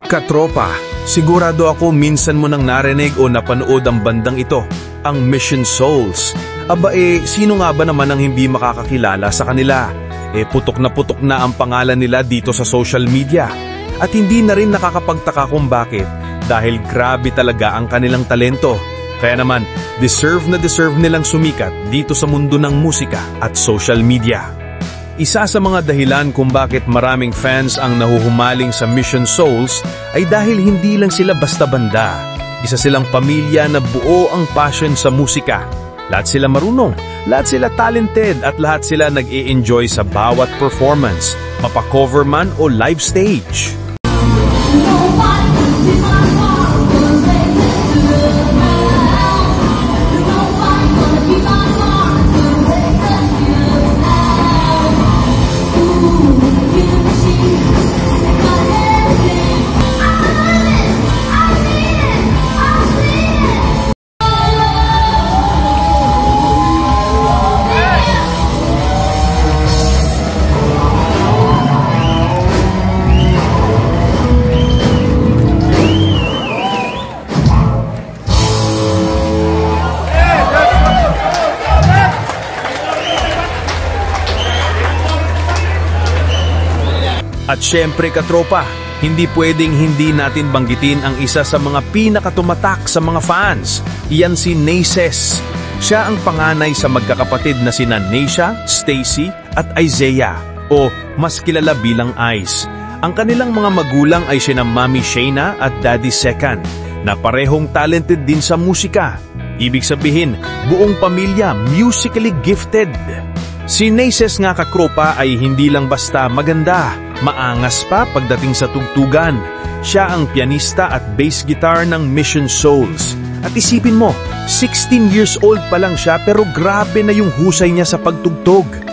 Katropa, sigurado ako minsan mo nang narinig o napanood ang bandang ito, ang Mission Souls. Aba sino nga ba naman ang hindi makakakilala sa kanila? Putok na ang pangalan nila dito sa social media. At hindi na rin nakakapagtaka kung bakit, dahil grabe talaga ang kanilang talento. Kaya naman, deserve nilang sumikat dito sa mundo ng musika at social media. Isa sa mga dahilan kung bakit maraming fans ang nahuhumaling sa Mission Souls ay dahil hindi lang sila basta banda. Isa silang pamilya na buo ang passion sa musika. Lahat sila marunong, lahat sila talented at lahat sila nag-i-enjoy sa bawat performance, mapa-cover man o live stage. At syempre katropa, hindi pwedeng hindi natin banggitin ang isa sa mga pinakatumatak sa mga fans. Iyan si Naces. Siya ang panganay sa magkakapatid na sina Neisha, Stacy at Isaiah, o mas kilala bilang Ice. Ang kanilang mga magulang ay sina Mami Shayna at Daddy Second, na parehong talented din sa musika. Ibig sabihin, buong pamilya musically gifted. Si Naces nga kakropa ay hindi lang basta maganda, maangas pa pagdating sa tugtugan. Siya ang pianista at bass guitar ng Mission Souls. At isipin mo, 16 years old pa lang siya pero grabe na yung husay niya sa pagtugtog.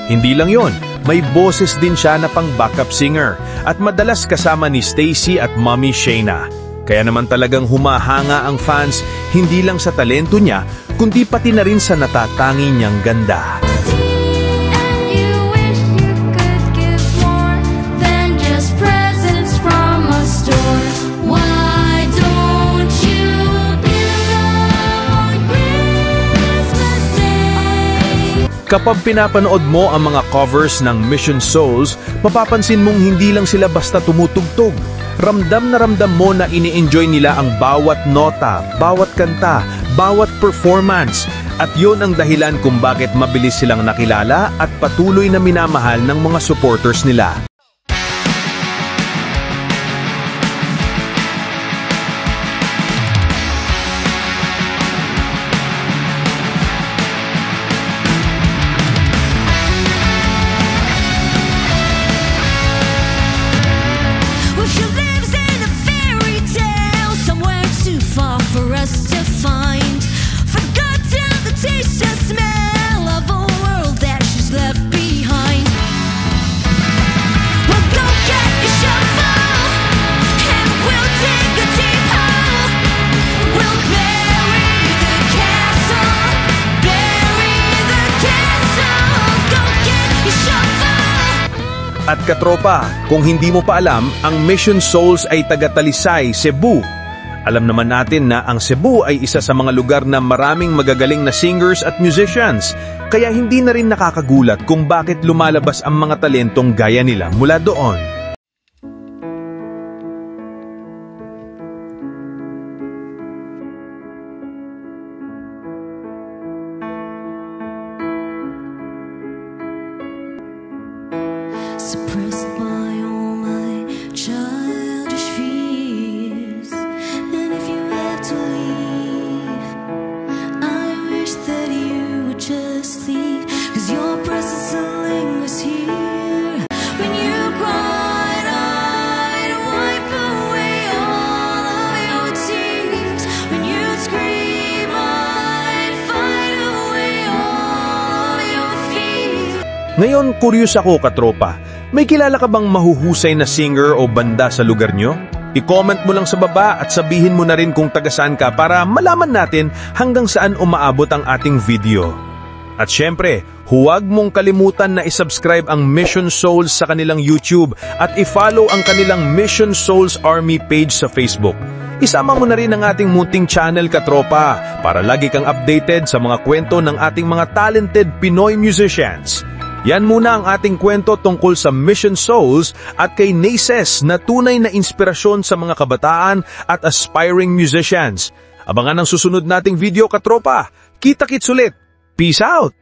Hindi lang yon, may boses din siya na pang backup singer at madalas kasama ni Stacy at Mommy Shayna. Kaya naman talagang humahanga ang fans hindi lang sa talento niya, kundi pati na rin sa natatangi niyang ganda. Kapag pinapanood mo ang mga covers ng Mission Souls, mapapansin mong hindi lang sila basta tumutugtog. Ramdam na ramdam mo na ini-enjoy nila ang bawat nota, bawat kanta, bawat performance. At yon ang dahilan kung bakit mabilis silang nakilala at patuloy na minamahal ng mga supporters nila. At katropa, kung hindi mo pa alam, ang Mission Souls ay taga-Talisay, Cebu. Alam naman natin na ang Cebu ay isa sa mga lugar na maraming magagaling na singers at musicians. Kaya hindi na rin nakakagulat kung bakit lumalabas ang mga talentong gaya nila mula doon. Ngayon, curious ako katropa, may kilala ka bang mahuhusay na singer o banda sa lugar nyo? I-comment mo lang sa baba at sabihin mo na rin kung taga saan ka para malaman natin hanggang saan umaabot ang ating video. At syempre, huwag mong kalimutan na isubscribe ang Mission Souls sa kanilang YouTube at i-follow ang kanilang Mission Souls Army page sa Facebook. Isama mo na rin ang ating munting channel katropa para lagi kang updated sa mga kwento ng ating mga talented Pinoy musicians. Yan muna ang ating kwento tungkol sa Mission Souls at kay Naces na tunay na inspirasyon sa mga kabataan at aspiring musicians. Abangan ang susunod nating video katropa. Kita-kits ulit. Peace out!